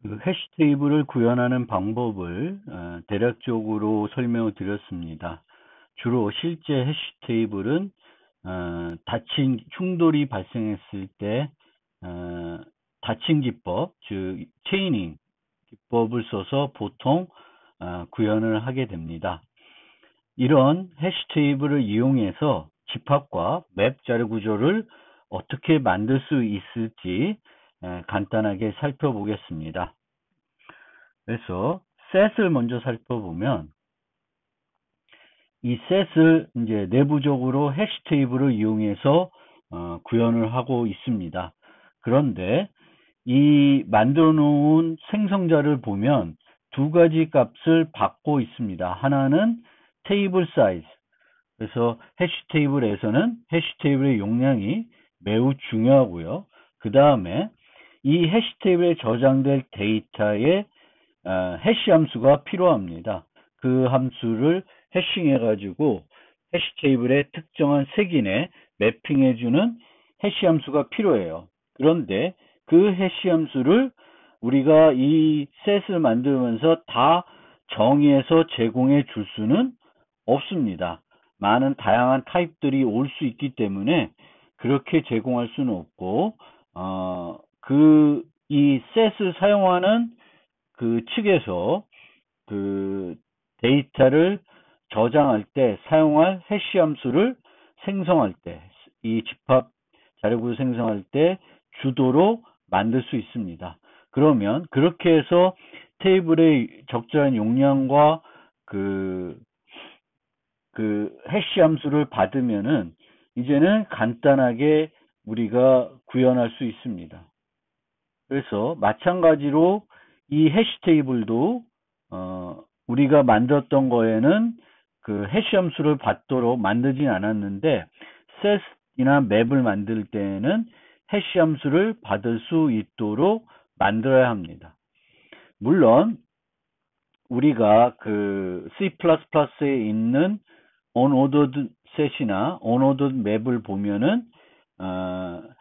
해시 테이블을 구현하는 방법을 대략적으로 설명을 드렸습니다. 주로 실제 해시 테이블은 닫힌 충돌이 발생했을 때 닫힌 기법, 즉 체이닝 기법을 써서 보통 구현을 하게 됩니다. 이런 해시 테이블을 이용해서 집합과 맵 자료 구조를 어떻게 만들 수 있을지 간단하게 살펴보겠습니다. 그래서 셋을 먼저 살펴보면 이 셋을 이제 내부적으로 해시 테이블을 이용해서 구현을 하고 있습니다. 그런데 이 만들어 놓은 생성자를 보면 두 가지 값을 받고 있습니다. 하나는 테이블 사이즈. 그래서 해시 테이블에서는 해시 테이블의 용량이 매우 중요하고요. 그 다음에 이 해시 테이블에 저장될 데이터의 해시 함수가 필요합니다. 그 함수를 해싱해 가지고 해시 테이블의 특정한 색인에 매핑해 주는 해시 함수가 필요해요. 그런데 그 해시 함수를 우리가 이 셋을 만들면서 다 정의해서 제공해 줄 수는 없습니다. 많은 다양한 타입들이 올 수 있기 때문에 그렇게 제공할 수는 없고 이 셋을 사용하는 그 측에서 그 데이터를 저장할 때 사용할 해시 함수를 생성할 때, 이 집합 자료구를 생성할 때 주도로 만들 수 있습니다. 그러면 그렇게 해서 테이블의 적절한 용량과 그 해시 함수를 받으면은 이제는 간단하게 우리가 구현할 수 있습니다. 그래서 마찬가지로 이 해시 테이블도 우리가 만들었던 거에는 그 해시 함수를 받도록 만들진 않았는데 셋이나 맵을 만들 때에는 해시 함수를 받을 수 있도록 만들어야 합니다. 물론 우리가 그 C++에 있는 unordered set이나 unordered map을 보면은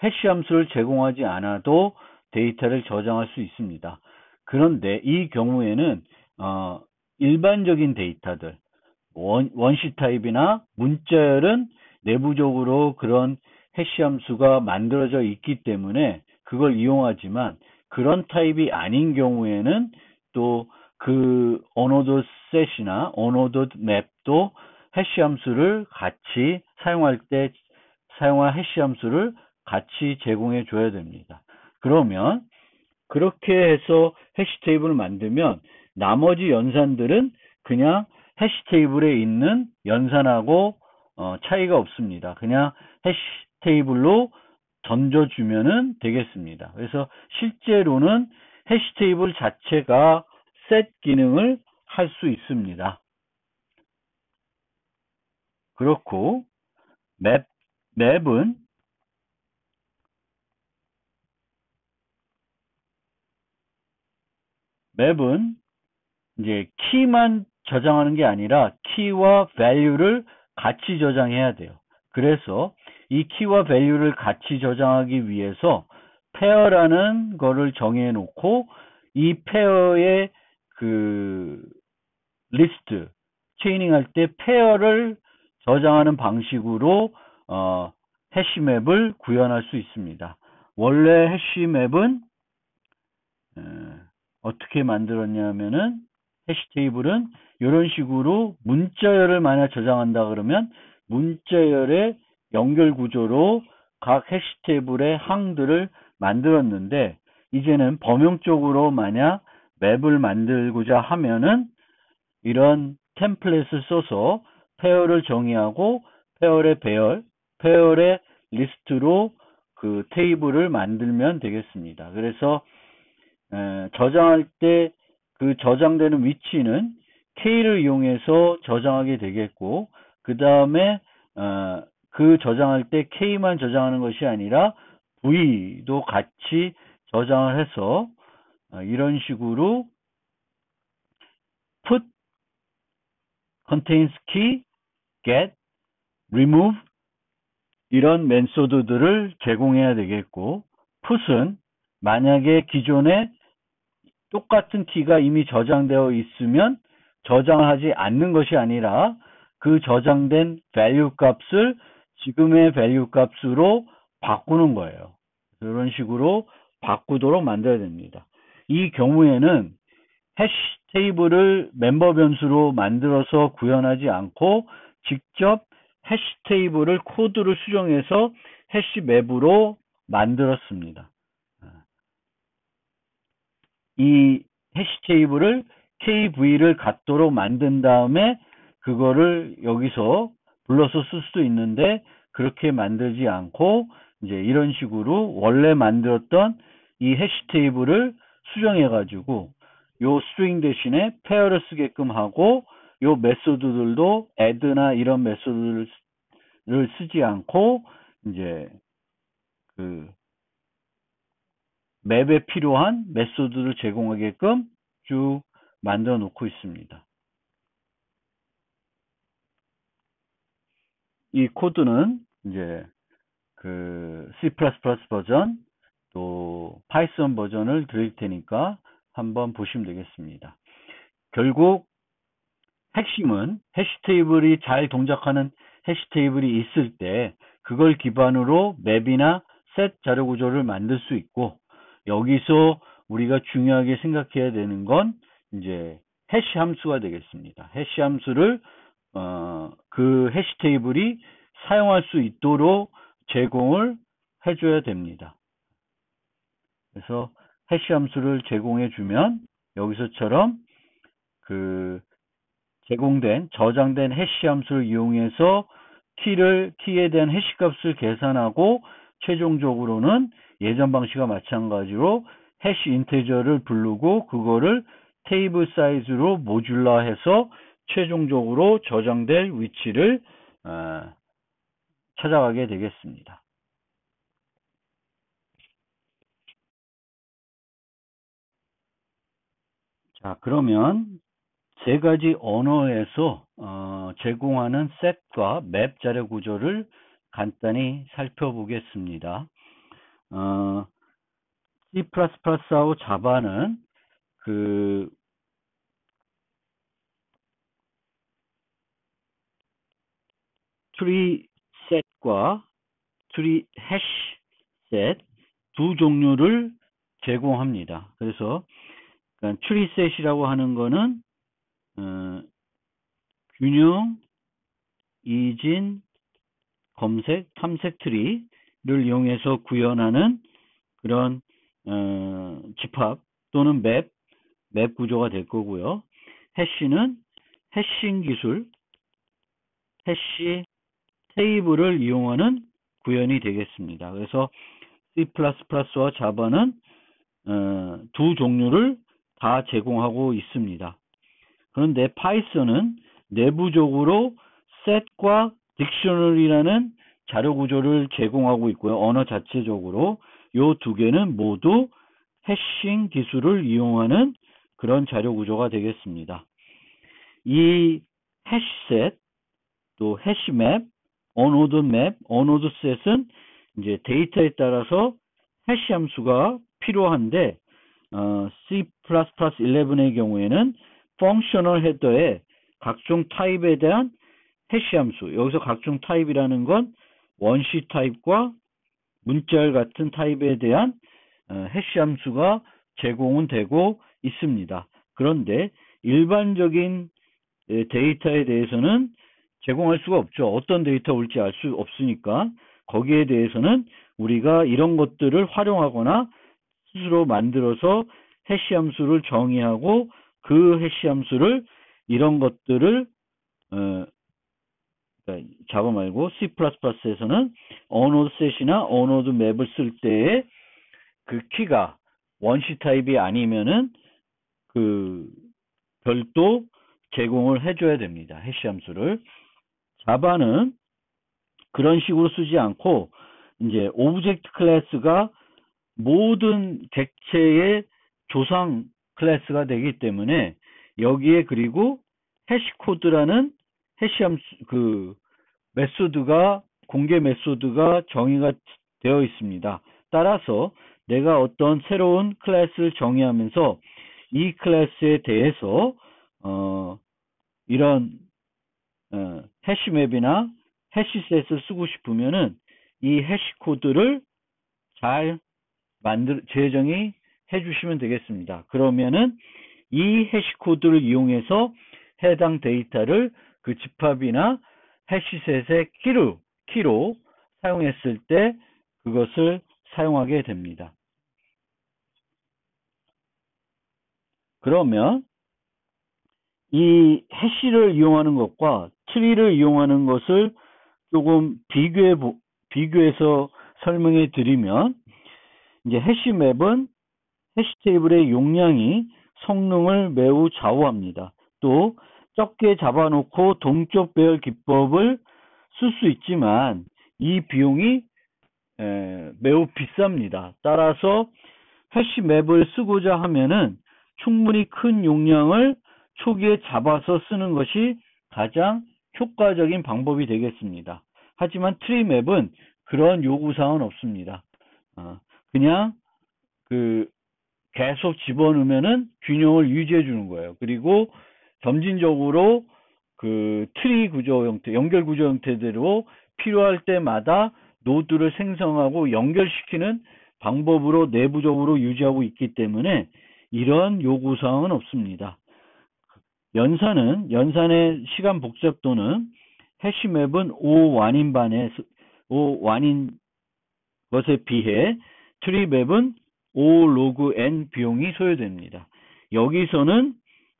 해시 함수를 제공하지 않아도 데이터를 저장할 수 있습니다. 그런데 이 경우에는 일반적인 데이터들, 원시 타입이나 문자열은 내부적으로 그런 해시 함수가 만들어져 있기 때문에 그걸 이용하지만 그런 타입이 아닌 경우에는 또 그 unordered set이나 unordered map도 해시 함수를 같이 사용할 때 사용할 해시 함수를 같이 제공해 줘야 됩니다. 그러면 그렇게 해서 해시 테이블을 만들면 나머지 연산들은 그냥 해시 테이블에 있는 연산하고 차이가 없습니다. 그냥 해시 테이블로 던져주면 되겠습니다. 그래서 실제로는 해시 테이블 자체가 셋 기능을 할 수 있습니다. 그렇고 맵은 이제 키만 저장하는 게 아니라 키와 value를 같이 저장해야 돼요. 그래서 이 키와 value를 같이 저장하기 위해서 페어라는 거를 정해 놓고 이 페어의 그 리스트 체이닝 할 때 페어를 저장하는 방식으로 해시맵을 구현할 수 있습니다. 원래 해시맵은 어떻게 만들었냐면은 해시 테이블은 이런 식으로 문자열을 만약 저장한다 그러면 문자열의 연결 구조로 각 해시 테이블의 항들을 만들었는데 이제는 범용적으로 만약 맵을 만들고자 하면은 이런 템플릿을 써서 페어를 정의하고 페어의 배열, 페어의 리스트로 그 테이블을 만들면 되겠습니다. 그래서 저장할 때 그 저장되는 위치는 K를 이용해서 저장하게 되겠고 그 다음에 그 저장할 때 K만 저장하는 것이 아니라 V도 같이 저장을 해서 이런 식으로 put contains key, get, remove 이런 메소드들을 제공해야 되겠고 put은 만약에 기존에 똑같은 키가 이미 저장되어 있으면 저장하지 않는 것이 아니라 그 저장된 value 값을 지금의 value 값으로 바꾸는 거예요. 이런 식으로 바꾸도록 만들어야 됩니다. 이 경우에는 해시 테이블을 멤버 변수로 만들어서 구현하지 않고 직접 해시 테이블을 코드를 수정해서 해시 맵으로 만들었습니다. 이 해시 테이블을 KV를 갖도록 만든 다음에 그거를 여기서 불러서 쓸 수도 있는데 그렇게 만들지 않고 이제 이런 식으로 원래 만들었던 이 해시 테이블을 수정해 가지고 요 스트링 대신에 페어를 쓰게끔 하고 요 메소드들도 add나 이런 메소드를 쓰지 않고 이제 그 맵에 필요한 메소드를 제공하게끔 쭉 만들어 놓고 있습니다. 이 코드는 이제 그 C++ 버전 또 파이썬 버전을 드릴 테니까 한번 보시면 되겠습니다. 결국 핵심은 해시 테이블이 잘 동작하는 해시 테이블이 있을 때 그걸 기반으로 맵이나 셋 자료 구조를 만들 수 있고 여기서 우리가 중요하게 생각해야 되는 건 이제 해시 함수가 되겠습니다. 해시 함수를 그 해시 테이블이 사용할 수 있도록 제공을 해줘야 됩니다. 그래서 해시 함수를 제공해 주면 여기서처럼 그 제공된 저장된 해시 함수를 이용해서 키에 대한 해시 값을 계산하고 최종적으로는 예전 방식과 마찬가지로 해시 인테저를 부르고 그거를 테이블 사이즈로 모듈라해서 최종적으로 저장될 위치를 찾아가게 되겠습니다. 자, 그러면 세 가지 언어에서 제공하는 셋과 맵 자료 구조를 간단히 살펴보겠습니다. C++하고 자바는 그 트리 셋과 트리 해시 셋 두 종류를 제공합니다. 그래서 트리 셋이라고 하는 거는 균형, 이진, 검색, 탐색 트리를 이용해서 구현하는 그런 집합 또는 맵 구조가 될 거고요. 해시는 해싱 기술, 해시 테이블을 이용하는 구현이 되겠습니다. 그래서 C++와 자바는 두 종류를 다 제공하고 있습니다. 그런데 파이썬은 내부적으로 set과 dictionary라는 자료 구조를 제공하고 있고요. 언어 자체적으로 이 두 개는 모두 해싱 기술을 이용하는 그런 자료 구조가 되겠습니다. 이 해시셋, 또 해시맵, onOrdMap, onOrdSet은 이제 데이터에 따라서 해시 함수가 필요한데 C++11의 경우에는 펑셔널 헤더에 각종 타입에 대한 해시 함수, 여기서 각종 타입이라는 건 원시 타입과 문자열 같은 타입에 대한 해시 함수가 제공은 되고 있습니다. 그런데 일반적인 데이터에 대해서는 제공할 수가 없죠. 어떤 데이터 올지 알 수 없으니까 거기에 대해서는 우리가 이런 것들을 활용하거나 스스로 만들어서 해시 함수를 정의하고 그 해시 함수를 이런 것들을 자바 말고 C++에서는 onOrdSet이나 onOrdMap을 쓸 때에 그 키가 원시 타입이 아니면은 그 별도 제공을 해줘야 됩니다. 해시 함수를. 자바는 그런 식으로 쓰지 않고 이제 오브젝트 클래스가 모든 객체의 조상 클래스가 되기 때문에 여기에 그리고 해시 코드라는 해시 함수 그 메소드가 공개 메소드가 정의가 되어 있습니다. 따라서 내가 어떤 새로운 클래스를 정의하면서 이 클래스에 대해서 이런 해시맵이나 해시셋을 쓰고 싶으면은 이 해시 코드를 잘 재정이 해주시면 되겠습니다. 그러면은 이 해시 코드를 이용해서 해당 데이터를 그 집합이나 해시셋의 키로 사용했을 때 그것을 사용하게 됩니다. 그러면 이 해시를 이용하는 것과 트리를 이용하는 것을 조금 비교해서 설명해 드리면, 이제 해시맵은 해시 테이블의 용량이 성능을 매우 좌우합니다. 또 적게 잡아놓고 동적 배열 기법을 쓸 수 있지만 이 비용이 매우 비쌉니다. 따라서 해시맵을 쓰고자 하면은 충분히 큰 용량을 초기에 잡아서 쓰는 것이 가장 효과적인 방법이 되겠습니다. 하지만 트리맵은 그런 요구사항은 없습니다. 그냥 계속 집어넣으면은 균형을 유지해 주는 거예요. 그리고 점진적으로 트리 구조 형태, 연결 구조 형태대로 필요할 때마다 노드를 생성하고 연결시키는 방법으로 내부적으로 유지하고 있기 때문에 이런 요구사항은 없습니다. 연산의 시간 복잡도는 해시맵은 O1인 것에 비해 트리맵은 O 로그 N 비용이 소요됩니다. 여기서는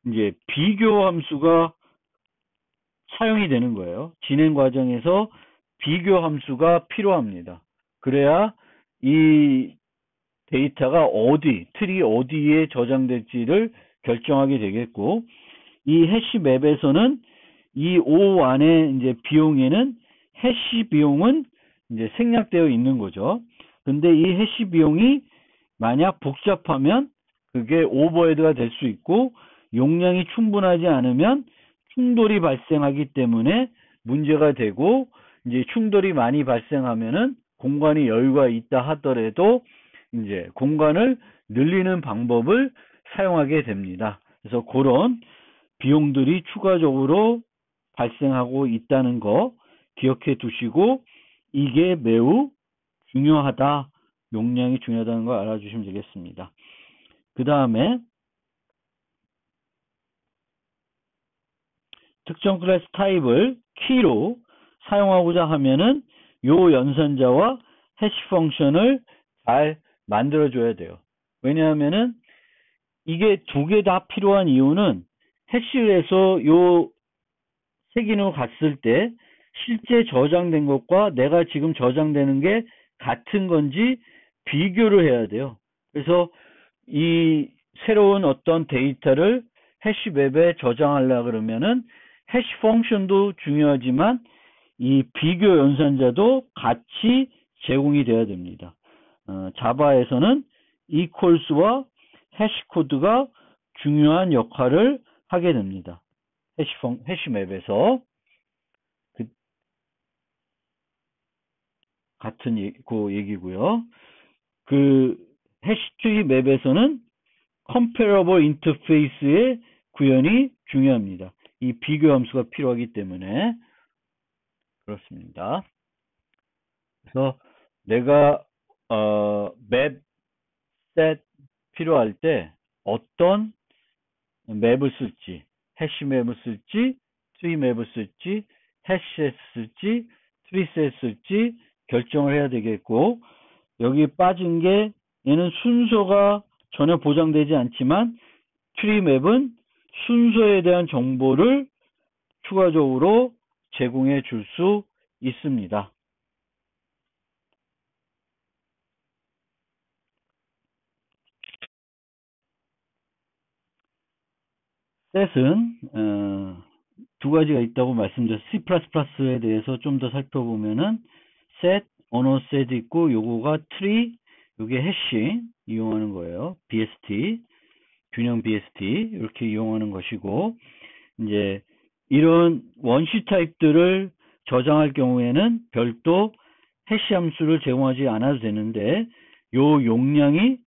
이제 비교 함수가 사용이 되는 거예요. 진행 과정에서 비교 함수가 필요합니다. 그래야 이 데이터가 트리 어디에 저장될지를 결정하게 되겠고, 이 해시맵에서는 이 O 안에 이제 비용에는 해시 비용은 이제 생략되어 있는 거죠. 근데 이 해시 비용이 만약 복잡하면 그게 오버헤드가 될 수 있고, 용량이 충분하지 않으면 충돌이 발생하기 때문에 문제가 되고, 이제 충돌이 많이 발생하면은 공간이 여유가 있다 하더라도 이제 공간을 늘리는 방법을 사용하게 됩니다. 그래서 그런 비용들이 추가적으로 발생하고 있다는 거 기억해 두시고, 이게 매우 중요하다, 용량이 중요하다는 걸 알아주시면 되겠습니다. 그 다음에 특정 클래스 타입을 키로 사용하고자 하면은 요 연산자와 해시 펑션을 잘 만들어줘야 돼요. 왜냐하면은 이게 두 개 다 필요한 이유는 해시를 해서 요 세 기능을 갔을 때 실제 저장된 것과 내가 지금 저장되는 게 같은 건지 비교를 해야 돼요. 그래서 이 새로운 어떤 데이터를 해시맵에 저장하려고 그러면은 해시 펑션도 중요하지만 이 비교 연산자도 같이 제공이 돼야 됩니다. 자바에서는 equals와 해시 코드가 중요한 역할을 하게 됩니다. 해시맵에서 같은 얘기고요. 해시트리 맵에서는 comparable interface의 구현이 중요합니다. 이 비교 함수가 필요하기 때문에 그렇습니다. 그래서 내가 맵 셋 필요할 때 어떤 맵을 쓸지, 해시맵을 쓸지, 트리맵을 쓸지, 해시셋 쓸지, 트리셋 쓸지 결정을 해야 되겠고, 여기 빠진 게 얘는 순서가 전혀 보장되지 않지만 트리맵은 순서에 대한 정보를 추가적으로 제공해 줄 수 있습니다. 셋은 두 가지가 있다고 말씀드렸어요. C++에 대해서 좀 더 살펴보면은 set, 언어 set 있고, 요거가 tree, 요게 해시 이용하는 거예요. BST, 균형 BST 이렇게 이용하는 것이고, 이제 이런 원시 타입들을 저장할 경우에는 별도 해시 함수를 제공하지 않아도 되는데 요 용량이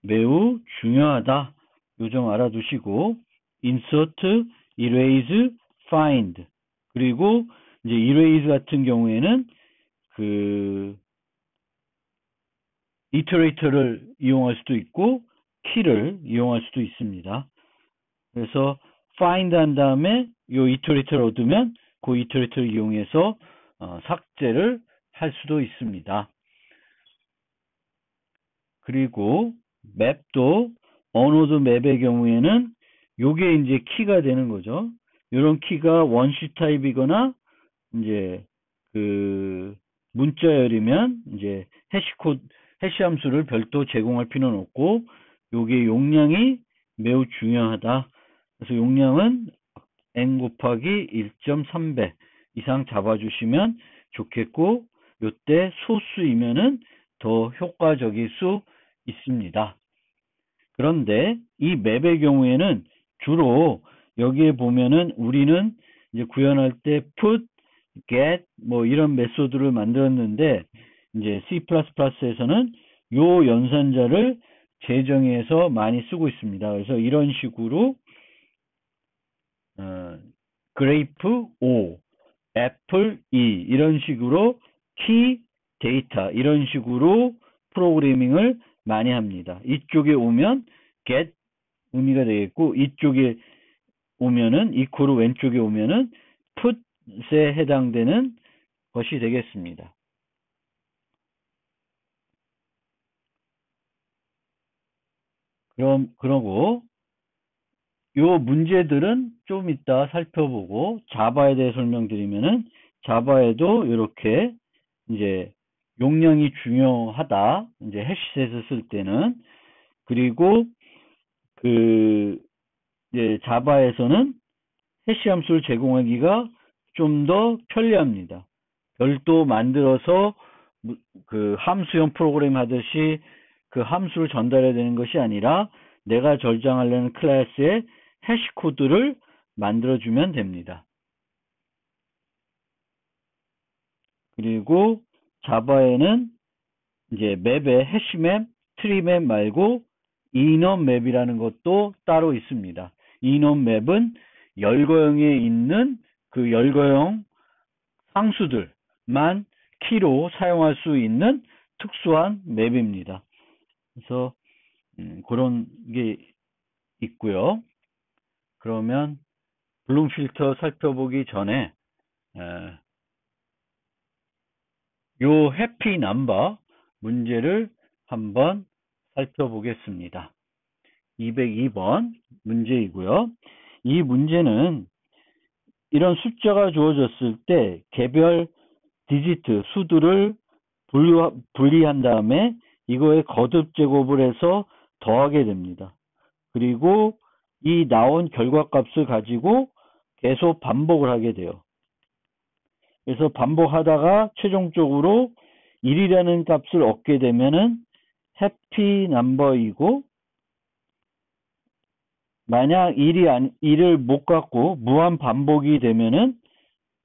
매우 중요하다, 요점 알아두시고 insert, erase, find 그리고 이제 erase 같은 경우에는 그 iterator를 이용할 수도 있고 키를 이용할 수도 있습니다. 그래서 find 한 다음에 요 iterator를 얻으면 그 iterator를 이용해서 삭제를 할 수도 있습니다. 그리고 맵도 언어드 맵의 경우에는 요게 이제 키가 되는 거죠. 이런 키가 원시 타입이거나 이제 그 문자열이면 이제 해시 함수를 별도 제공할 필요는 없고 요게 용량이 매우 중요하다. 그래서 용량은 n 곱하기 1.3배 이상 잡아주시면 좋겠고 요때 소수이면은 더 효과적일 수 있습니다. 그런데 이 맵의 경우에는 주로 여기에 보면은 우리는 이제 구현할 때 put, get 뭐 이런 메소드를 만들었는데 이제 C++에서는 요 연산자를 재정의해서 많이 쓰고 있습니다. 그래서 이런 식으로 그레이프 O, 애플 E 이런 식으로 키 데이터 이런 식으로 프로그래밍을 많이 합니다. 이쪽에 오면 get 의미가 되겠고 이쪽에 오면은 equal 왼쪽에 오면은 put에 해당되는 것이 되겠습니다. 그러고 요 문제들은 좀 이따 살펴보고 자바에 대해 설명드리면은 자바에도 이렇게 이제 용량이 중요하다. 이제 해시셋을 쓸 때는 그리고 그 이제 자바에서는 해시 함수를 제공하기가 좀 더 편리합니다. 별도 만들어서 그 함수형 프로그램 하듯이 그 함수를 전달해야 되는 것이 아니라 내가 저장하려는 클래스의 해시 코드를 만들어주면 됩니다. 그리고 자바에는 이제 맵의 해시맵, 트리맵 말고 인원맵이라는 것도 따로 있습니다. 인원맵은 열거형에 있는 그 열거형 상수들만 키로 사용할 수 있는 특수한 맵입니다. 그래서 그런 게 있고요. 그러면 블룸 필터 살펴보기 전에 요 해피 넘버 문제를 한번 살펴보겠습니다. 202번 문제이고요. 이 문제는 이런 숫자가 주어졌을 때 개별 디지트 수들을 분리한 다음에 이거에 거듭 제곱을 해서 더하게 됩니다. 그리고 이 나온 결과값을 가지고 계속 반복을 하게 돼요. 그래서 반복하다가 최종적으로 1이라는 값을 얻게 되면은 해피 넘버이고 만약 1을 못 갖고 무한 반복이 되면은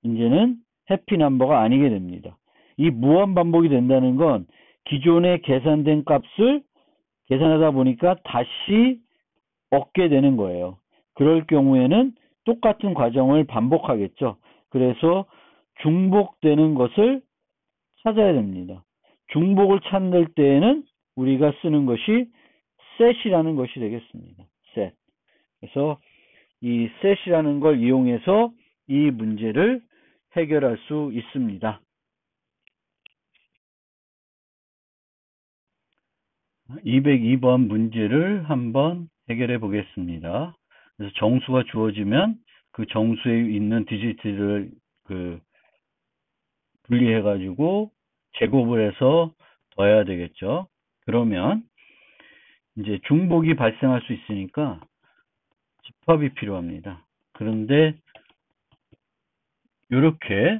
이제는 해피 넘버가 아니게 됩니다. 이 무한 반복이 된다는 건 기존에 계산된 값을 계산하다 보니까 다시 얻게 되는 거예요. 그럴 경우에는 똑같은 과정을 반복하겠죠. 그래서 중복되는 것을 찾아야 됩니다. 중복을 찾을 때에는 우리가 쓰는 것이 set이라는 것이 되겠습니다. set. 그래서 이 set이라는 걸 이용해서 이 문제를 해결할 수 있습니다. 202번 문제를 한번 해결해 보겠습니다. 그래서 정수가 주어지면 그 정수에 있는 디지트를 분리해 가지고 제곱을 해서 더해야 되겠죠. 그러면 이제 중복이 발생할 수 있으니까 집합이 필요합니다. 그런데 이렇게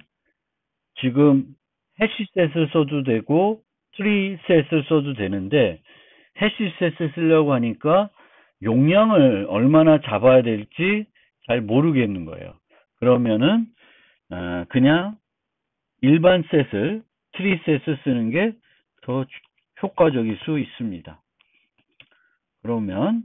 지금 해시셋을 써도 되고 트리셋을 써도 되는데 해시셋을 쓰려고 하니까 용량을 얼마나 잡아야 될지 잘 모르겠는 거예요. 그러면은 그냥 일반 셋을 트리셋을 쓰는 게 더 효과적일 수 있습니다. 그러면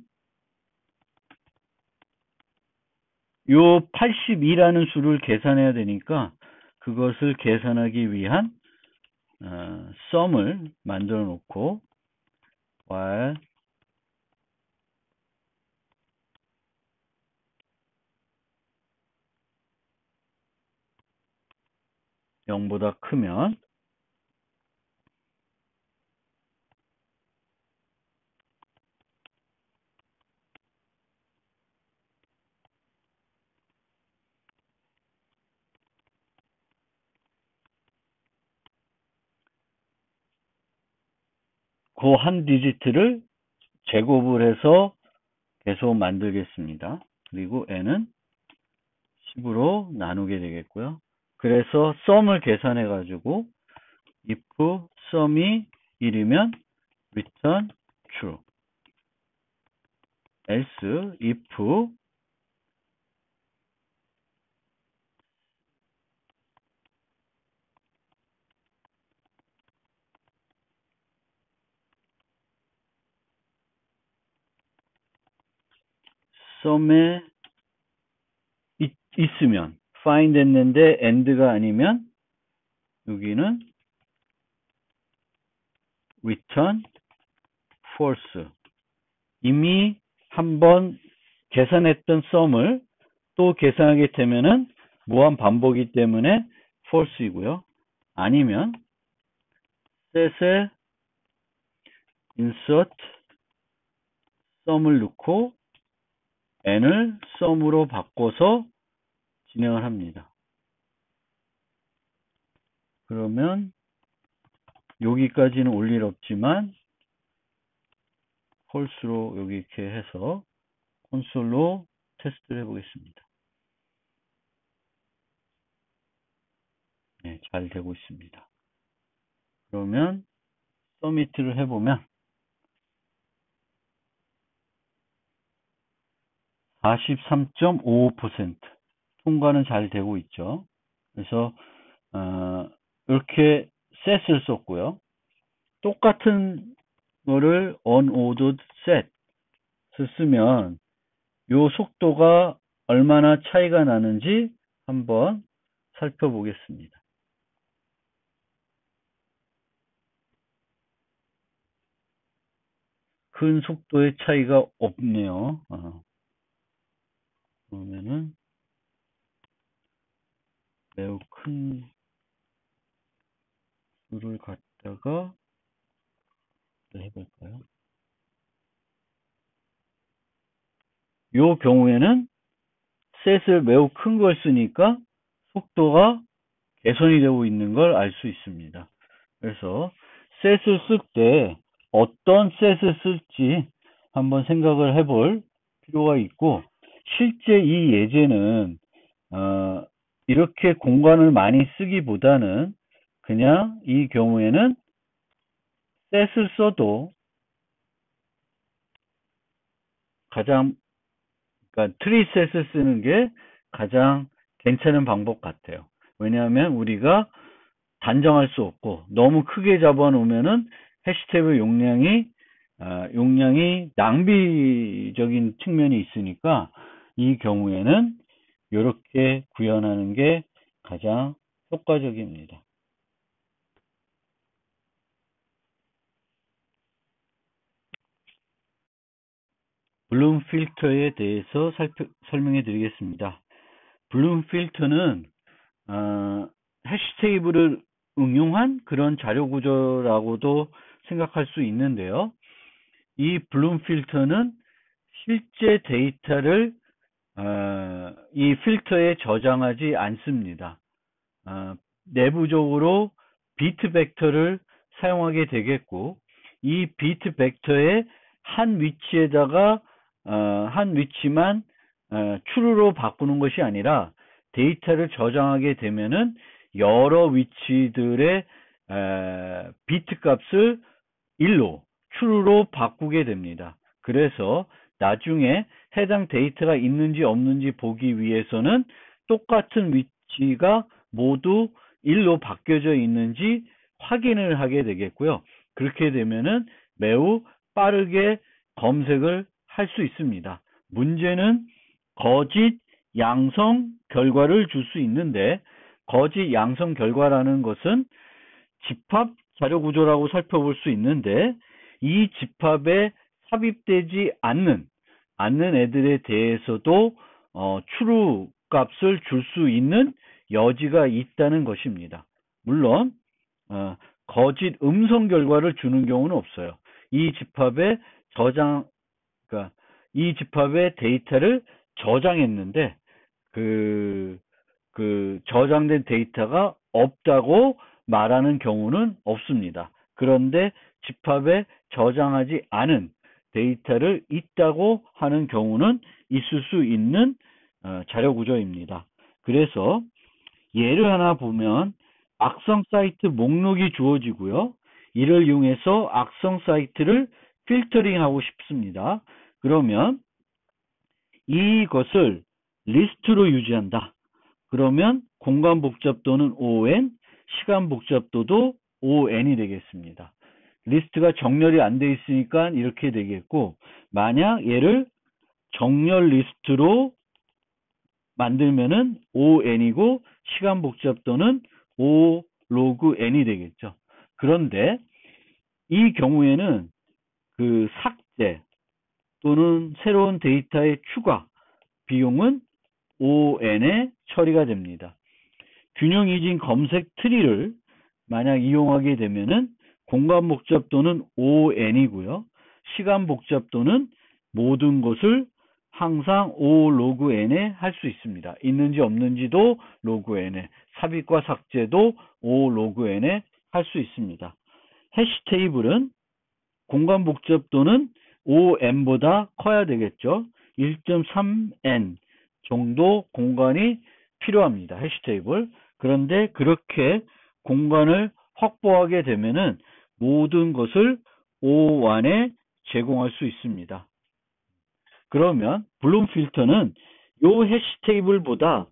요 82라는 수를 계산해야 되니까 그것을 계산하기 위한 sum을 만들어 놓고 while 0보다 크면 그 한 디지트를 제곱을 해서 계속 만들겠습니다. 그리고 n은 10으로 나누게 되겠고요. 그래서 sum을 계산해 가지고 if sum이 1이면 return true. else if sum에 있으면 find 했는데 and가 아니면 여기는 return false. 이미 한번 계산했던 sum을 또 계산하게 되면은 무한 반복이기 때문에 false이고요. 아니면 set에 insert sum을 넣고 n을 sum으로 바꿔서 진행을 합니다. 그러면 여기까지는 올 일 없지만 false로 여기 이렇게 해서 콘솔로 테스트를 해보겠습니다. 네, 잘 되고 있습니다. 그러면 서미트를 해보면 43.55% 통과는 잘 되고 있죠. 그래서 이렇게 set을 썼고요. 똑같은 거를 unordered set을 쓰면 요 속도가 얼마나 차이가 나는지 한번 살펴보겠습니다. 큰 속도의 차이가 없네요. 그러면은 매우 큰 수를 갖다가 해볼까요? 요 경우에는 셋을 매우 큰 걸 쓰니까 속도가 개선이 되고 있는 걸 알 수 있습니다. 그래서 셋을 쓸 때 어떤 셋을 쓸지 한번 생각을 해볼 필요가 있고, 실제 이 예제는 이렇게 공간을 많이 쓰기보다는 그냥 이 경우에는 셋을 써도 가장, 그러니까 트리셋을 쓰는 게 가장 괜찮은 방법 같아요. 왜냐하면 우리가 단정할 수 없고 너무 크게 잡아 놓으면은 해시태그 용량이 낭비적인 측면이 있으니까 이 경우에는 이렇게 구현하는 게 가장 효과적입니다. 블룸 필터에 대해서 설명해 드리겠습니다. 블룸 필터는 해시 테이블을 응용한 그런 자료 구조라고도 생각할 수 있는데요. 이 블룸 필터는 실제 데이터를 이 필터에 저장하지 않습니다. 내부적으로 비트 벡터를 사용하게 되겠고, 이 비트 벡터의 한 위치에다가 한 위치만 true로 바꾸는 것이 아니라 데이터를 저장하게 되면은 여러 위치들의 비트 값을 1로 true로 바꾸게 됩니다. 그래서 나중에 해당 데이터가 있는지 없는지 보기 위해서는 똑같은 위치가 모두 1로 바뀌어져 있는지 확인을 하게 되겠고요. 그렇게 되면은 매우 빠르게 검색을 할 수 있습니다. 문제는 거짓 양성 결과를 줄 수 있는데 거짓 양성 결과라는 것은 집합 자료 구조라고 살펴볼 수 있는데 이 집합에 삽입되지 않는 애들에 대해서도 true 값을 줄 수 있는 여지가 있다는 것입니다. 물론 거짓 음성 결과를 주는 경우는 없어요. 이 집합에 그러니까 이 집합의 데이터를 저장했는데 그 저장된 데이터가 없다고 말하는 경우는 없습니다. 그런데 집합에 저장하지 않은 데이터를 있다고 하는 경우는 있을 수 있는 자료 구조입니다. 그래서 예를 하나 보면 악성 사이트 목록이 주어지고요. 이를 이용해서 악성 사이트를 필터링하고 싶습니다. 그러면 이것을 리스트로 유지한다. 그러면 공간 복잡도는 ON, 시간 복잡도도 ON이 되겠습니다. 리스트가 정렬이 안 돼 있으니까 이렇게 되겠고, 만약 얘를 정렬 리스트로 만들면은 ON이고 시간 복잡도는 O 로그 N이 되겠죠. 그런데 이 경우에는 그 삭제 또는 새로운 데이터의 추가 비용은 ON에 처리가 됩니다. 균형 이진 검색 트리를 만약 이용하게 되면은 공간 복잡도는 ON이고요. 시간 복잡도는 모든 것을 항상 O 로그 N에 할 수 있습니다. 있는지 없는지도 로그 N에, 삽입과 삭제도 O 로그 N에 할 수 있습니다. 해시 테이블은 공간 복잡도는 ON보다 커야 되겠죠. 1.3N 정도 공간이 필요합니다. 해시 테이블. 그런데 그렇게 공간을 확보하게 되면은 모든 것을 O1에 제공할 수 있습니다. 그러면 블룸 필터는 요 해시 테이블보다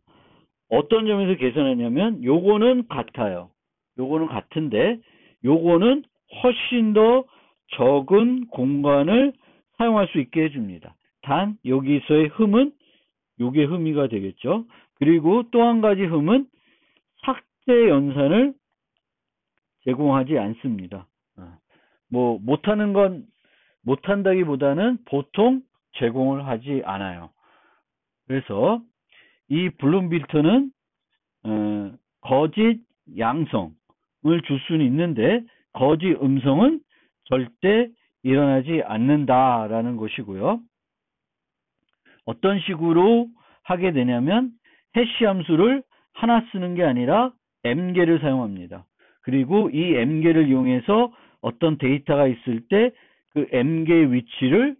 어떤 점에서 개선하냐면 요거는 같아요. 요거는 같은데 요거는 훨씬 더 적은 공간을 사용할 수 있게 해줍니다. 단 여기서의 흠은 요게 흠이가 되겠죠. 그리고 또 한 가지 흠은 삭제 연산을 제공하지 않습니다. 뭐 못한다기보다는 보통 제공을 하지 않아요. 그래서 이 블룸 필터는 거짓 양성을 줄 수는 있는데 거짓 음성은 절대 일어나지 않는다라는 것이고요. 어떤 식으로 하게 되냐면 해시 함수를 하나 쓰는 게 아니라 m개를 사용합니다. 그리고 이 m개를 이용해서 어떤 데이터가 있을 때 그 m개 위치를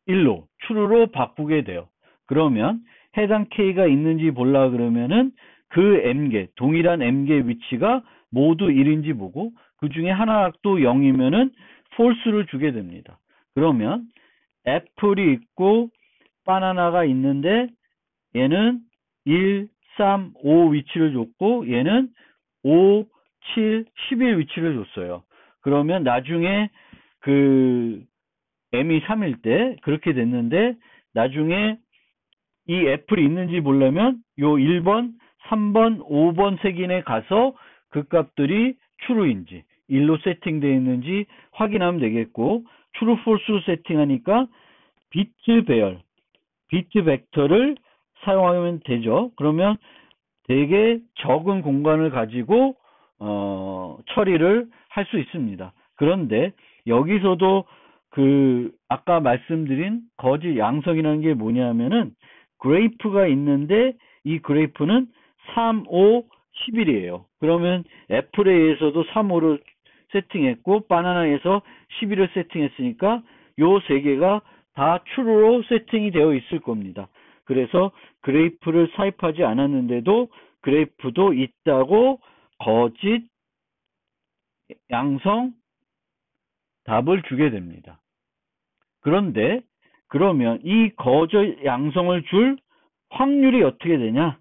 1로, true로 바꾸게 돼요. 그러면 해당 k가 있는지 보려 그러면은 그 m개, 동일한 m개 위치가 모두 1인지 보고 그 중에 하나도 0이면은 false를 주게 됩니다. 그러면 애플이 있고 바나나가 있는데 얘는 1, 3, 5 위치를 줬고 얘는 5, 7, 11 위치를 줬어요. 그러면 나중에 그 m이 3일 때 그렇게 됐는데 나중에 이 애플이 있는지 보려면 요 1번, 3번, 5번 색인에 가서 그 값들이 true인지 1로 세팅되어 있는지 확인하면 되겠고 true, false로 세팅하니까 비트 배열, 비트 벡터를 사용하면 되죠. 그러면 되게 적은 공간을 가지고 처리를 할 수 있습니다. 그런데 여기서도 그 아까 말씀드린 거짓 양성이라는 게 뭐냐면은 그래프가 있는데 이 그래프는 3, 5, 11이에요. 그러면 애플에 의해서도 3, 5를 세팅했고 바나나에서 11을 세팅했으니까 요 세 개가 다 true로 세팅이 되어 있을 겁니다. 그래서 그래프를 삽입하지 않았는데도 그래프도 있다고 거짓 양성 답을 주게 됩니다. 그런데 그러면 이 거짓 양성을 줄 확률이 어떻게 되냐?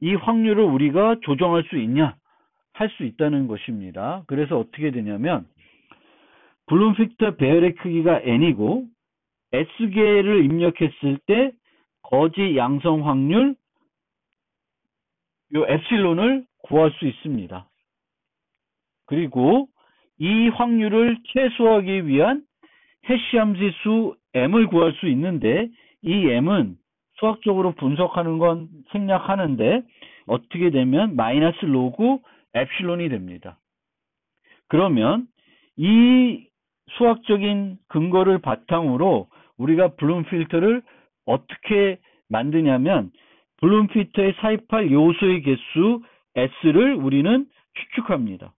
이 확률을 우리가 조정할 수 있냐? 할 수 있다는 것입니다. 그래서 어떻게 되냐면 블룸 필터 배열의 크기가 n이고 S개를 입력했을 때 거지 양성 확률 요 엡실론을 구할 수 있습니다. 그리고 이 확률을 최소화하기 위한 해시 함수 m을 구할 수 있는데 이 m은 수학적으로 분석하는 건 생략하는데 어떻게 되면 마이너스 로그 엡실론이 됩니다. 그러면 이 수학적인 근거를 바탕으로 우리가 블룸 필터를 어떻게 만드냐면 블룸 필터에 사입할 요소의 개수 S를 우리는 추측합니다.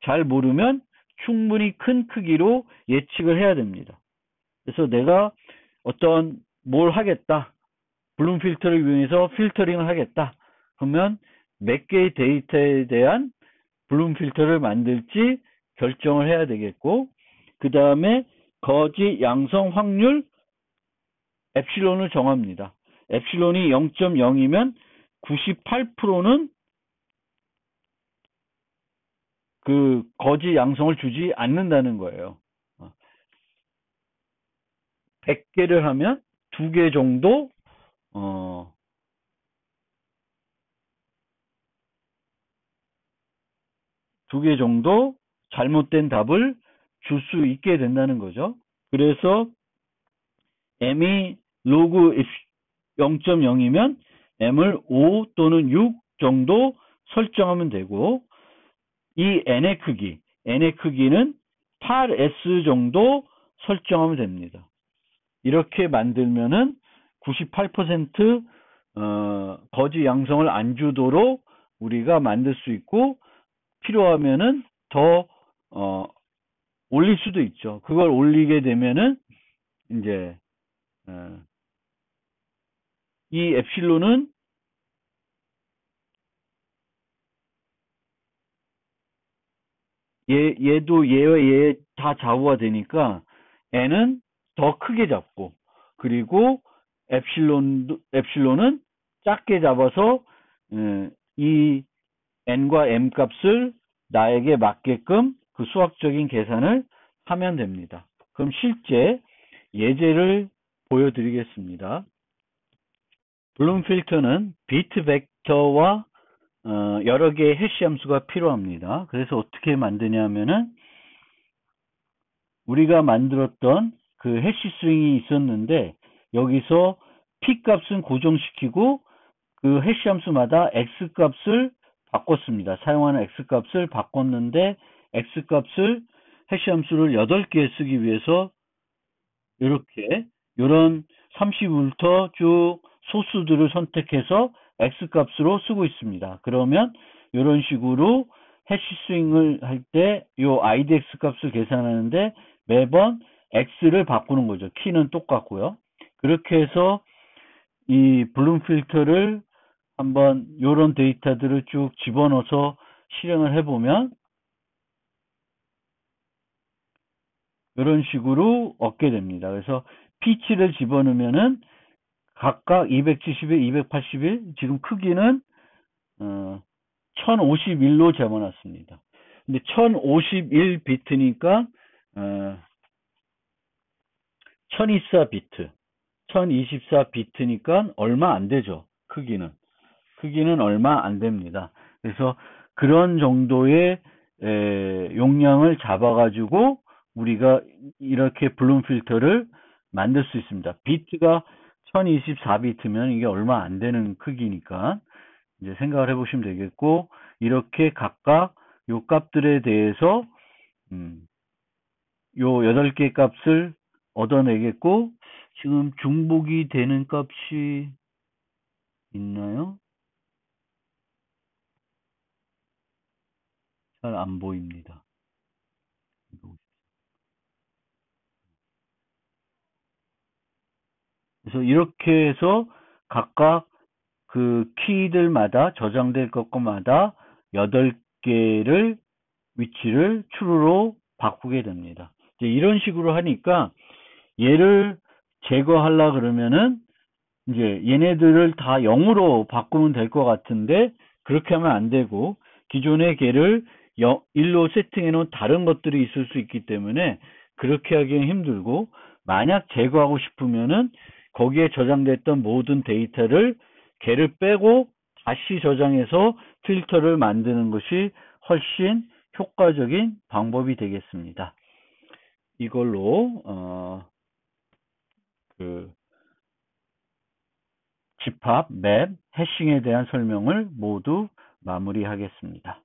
잘 모르면 충분히 큰 크기로 예측을 해야 됩니다. 그래서 내가 어떤 뭘 하겠다. 블룸 필터를 이용해서 필터링을 하겠다. 그러면 몇 개의 데이터에 대한 블룸 필터를 만들지 결정을 해야 되겠고, 그 다음에 거지 양성 확률 엡실론을 정합니다. 엡실론이 0.0이면 98%는 그 거지 양성을 주지 않는다는 거예요. 100개를 하면 2개 정도 2개 정도 잘못된 답을 줄 수 있게 된다는 거죠. 그래서 m이 로그 0.0이면 m을 5 또는 6 정도 설정하면 되고, 이 n의 크기는 8s 정도 설정하면 됩니다. 이렇게 만들면은 98% 거지 양성을 안 주도록 우리가 만들 수 있고, 필요하면은 더 올릴 수도 있죠. 그걸 올리게 되면은 이제 이 엡실론은 얘도 얘와 얘 다 좌우가 되니까 n은 더 크게 잡고, 그리고 엡실론은 작게 잡아서 이 n과 m 값을 나에게 맞게끔 그 수학적인 계산을 하면 됩니다. 그럼 실제 예제를 보여드리겠습니다. 블룸 필터는 비트 벡터와 여러 개의 해시 함수가 필요합니다. 그래서 어떻게 만드냐면은 우리가 만들었던 그 해시 스윙이 있었는데 여기서 p 값은 고정시키고 그 해시 함수마다 x 값을 바꿨습니다. 사용하는 x 값을 바꿨는데 x 값을 해시 함수를 8개 쓰기 위해서 이렇게 이런 30부터 쭉 소수들을 선택해서 x 값으로 쓰고 있습니다. 그러면 이런 식으로 해시 스윙을 할 때 이 idx 값을 계산하는데 매번 x를 바꾸는 거죠. 키는 똑같고요. 그렇게 해서 이 블룸 필터를 한번 이런 데이터들을 쭉 집어넣어서 실행을 해보면 이런 식으로 얻게 됩니다. 그래서 P치를 집어넣으면은 각각 271, 281, 지금 크기는 1051로 집어놨습니다. 근데 1051비트니까 1024비트, 1024비트니까 얼마 안 되죠. 크기는 얼마 안 됩니다. 그래서 그런 정도의 용량을 잡아가지고 우리가 이렇게 블룸 필터를 만들 수 있습니다. 비트가 1024비트면 이게 얼마 안 되는 크기니까 이제 생각을 해보시면 되겠고, 이렇게 각각 요 값들에 대해서 요 8개 값을 얻어내겠고, 지금 중복이 되는 값이 있나요? 잘 안 보입니다. 그래서 이렇게 해서 각각 그 키들마다 저장될 것마다 8개를 위치를 true로 바꾸게 됩니다. 이제 이런 식으로 하니까 얘를 제거하려 그러면은 이제 얘네들을 다 0으로 바꾸면 될 것 같은데 그렇게 하면 안 되고, 기존의 개를 1로 세팅해 놓은 다른 것들이 있을 수 있기 때문에 그렇게 하기는 힘들고, 만약 제거하고 싶으면은 거기에 저장됐던 모든 데이터를 걔를 빼고 다시 저장해서 필터를 만드는 것이 훨씬 효과적인 방법이 되겠습니다. 이걸로 그 집합, 맵, 해싱에 대한 설명을 모두 마무리하겠습니다.